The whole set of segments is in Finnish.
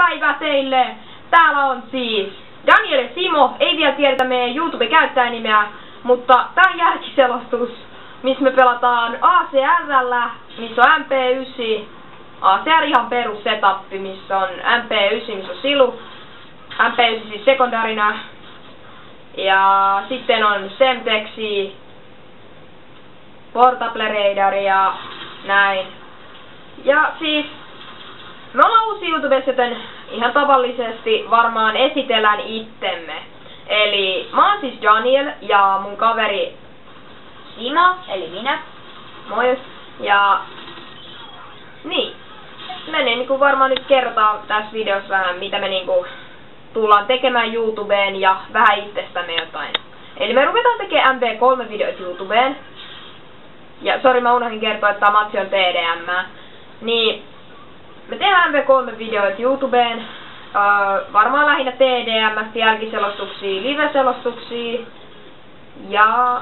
päivää teille! Täällä on siis Daniel ja Simo, ei vielä tiedetä meidän YouTube-käyttäjänimeä, mutta tää on jälkiselostus, missä me pelataan ACR:llä, missä on MP9, ACR ihan perus setup, missä on MP9, missä on silu, MP9 siis sekundarina, ja sitten on Semtexi, Portable Radar ja näin. Ja siis me ollaan uusi YouTubessa, joten ihan tavallisesti varmaan esitellään itsemme. Eli mä oon siis Daniel ja mun kaveri Simo, eli minä. Moi. Ja niin. Me niinku varmaan nyt kerrotaan tässä videossa vähän mitä me niinku tullaan tekemään YouTubeen ja vähän itsestämme jotain. Eli me ruvetaan tekemään MV3-videoita YouTubeen. Ja sori, mä unohdin kertoa, että tää matsi on TDM. Niin me tehdään MV3-videoita YouTubeen. Varmaan lähinnä TDM:stä, jälkiselostuksia, live-selostuksia. Ja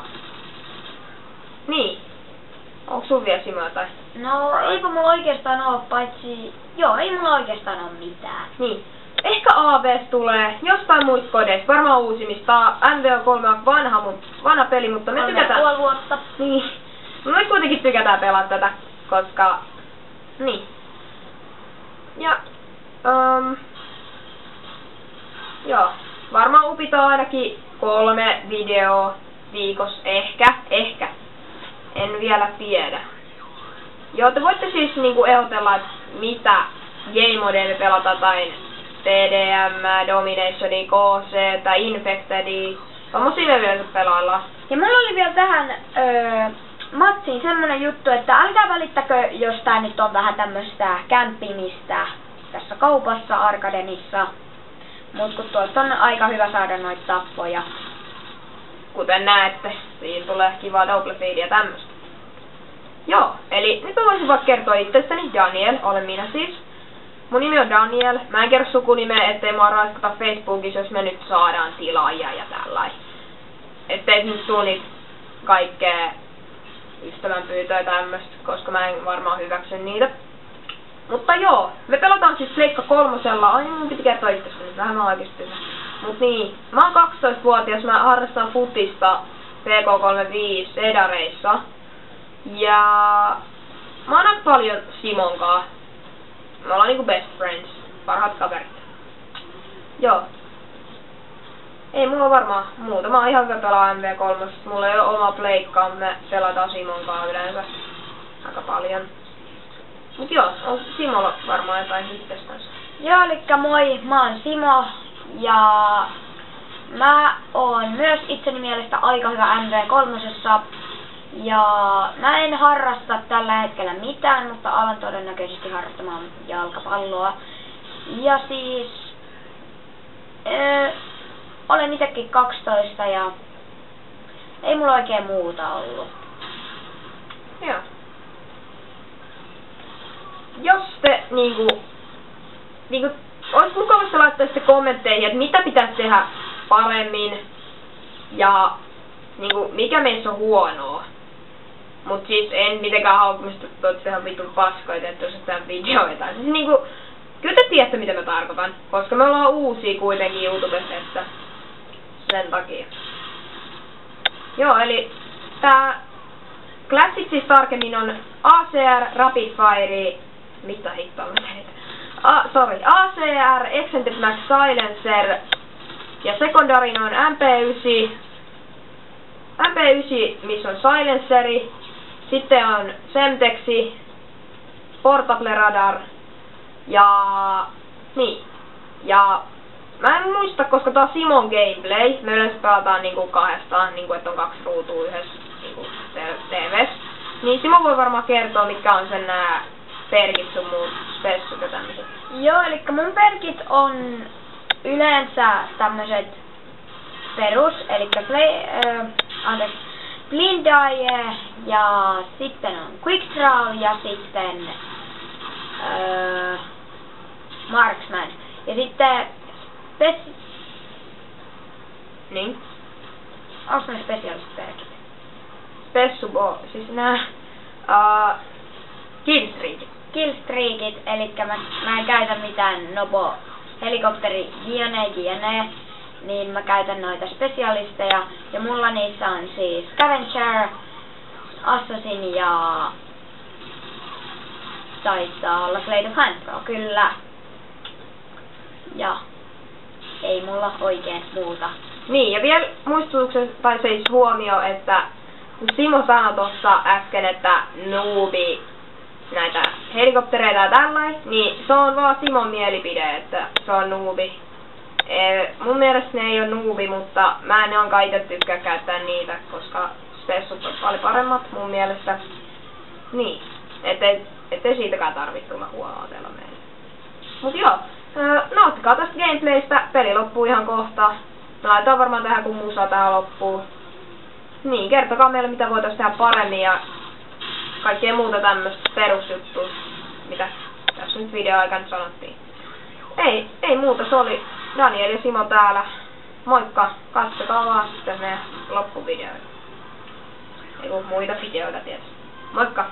niin. Onko sun vielä Simo jotain? No eipä mulla oikeastaan oo, paitsi... Joo, ei mulla oikeastaan oo mitään. Niin. Ehkä AVs tulee jostain muista kodeista, varmaan uusimista. MV3 on vanha peli, mutta me tykätään... 3,5 vuotta. Niin. Me kuitenkin tykätään pelata tätä, koska... Niin. Ja... joo. Varmaan upitaan ainakin 3 videoa viikossa. Ehkä. En vielä tiedä. Joo, te voitte siis niinku ehdotella, että mitä J-modeja me pelataan, tai TDM, Dominationi, KC tai Infectedi. Tommosia me vielä pelaillaan. Ja mulla oli vielä tähän matsiin semmonen juttu, että älkää välittäkö, jos tää nyt on vähän tämmöstä kämppimistä tässä kaupassa, Arkadenissa. Mut kun tuosta on aika hyvä saada noita tappoja. Kuten näette, siinä tulee kivaa double feed ja tämmöstä. Joo, eli nyt mä voisin vaikka kertoa itsestäni. Daniel, olen minä siis. Mun nimi on Daniel. Mä en kerro sukunimeä, ettei mua raiskata Facebookissa, jos me nyt saadaan tilaajia ja tällainen. Ettei nyt tuu niitä kaikkea ystävänpyytöä tämmöstä, koska mä en varmaan hyväksy niitä. Mutta joo, me pelataan siis Pleikka 3:lla. Ai, mun piti kertoa itsestäni, vähän mä oikeesti. Mut niin, mä oon 12-vuotias, mä harrastan futista PK35 edareissa. Ja mä oon aika paljon Simonkaan. Me ollaan niinku best friends, parhaat kaverit. Joo. Ei mulla varmaan muuta. Mä oon ihan hyvä pelaa MV3. Mulla ei oo oma pleikkaa, me pelataan Simonkaan yleensä aika paljon. Mut joo, on Simolla varmaan jotain itsestänsä. Joo, elikkä moi, mä oon Simo ja mä oon myös itseni mielestä aika hyvä MV3:ssa. Ja mä en harrasta tällä hetkellä mitään, mutta alan todennäköisesti harrastamaan jalkapalloa. Ja siis olen itsekin 12 ja ei mulla oikein muuta ollut. Joo. Jos te niinku ois mukavasti laittaa sitten kommentteihin, että mitä pitäisi tehdä paremmin ja niinku mikä meissä on huonoa. Mut siis en mitenkään haukkumista, että oot ihan vitun paskoita, että jos tehdään videoita. Siis niinku, kyllä te tiedätte mitä mä tarkoitan, koska me ollaan uusia kuitenkin YouTubessa, että sen takia. Joo, eli tää Classic siis tarkemmin on ACR, Rapid Fire, mitä hittoa mä tein? ACR, Eccentric Max Silencer, ja sekundarina on MP9, missä on silenceri, sitten on Semtexi, Portable Radar, ja niin. Ja mä en muista, koska tää on Simon gameplay, me yleensä pelataan niinku kahdestaan, niinku että on 2 ruutua yhdessä niinku TV:ssä. Niin Simo voi varmaan kertoa, mitkä on sen nää perkit sun muut spessut ja tämmöset. Joo, elikkä mun perkit on yleensä tämmöset perus, elikkä Blind Eye ja sitten on Quick Draw ja sitten Marksman. Ja sitten niin. Onks ne spesiaaliset perkit? Spessubo, siis nää Killstreakit. Killstreakit, elikkä mä en käytä mitään helikopteri jne, niin mä käytän noita spesialisteja. Ja mulla niissä on siis Scavenger, Assassin ja taitaa olla Blade of Hand Pro, kyllä. Ja ei mulla oikein muuta. Niin, ja vielä muistutuksen, tai siis huomio, että kun Simo sanoi tuossa äsken, että noobi näitä helikoptereita ja tällainen, niin se on vaan Simon mielipide, että se on noobi. Mun mielestä ne ei ole noobi, mutta mä en onkaan itse tykkää käyttää niitä, koska spessut on paljon paremmat mun mielestä. Niin, ettei siitäkään tarvitse tulla huomautella meille. Mut joo, nauttikaa tästä gameplaystä, peli loppuu ihan kohta. Me laitetaan varmaan tähän kun musa tähän loppuun. Niin, kertokaa meille mitä voitais tehdä paremmin ja kaikkea muuta tämmöstä perusjuttua, mitä tässä nyt videoaikana sanottiin. Ei muuta, se oli Daniel ja Simo täällä. Moikka, katsokaa vaan sitten meidän loppuvideoita. Eiku muita videoita tietysti. Moikka!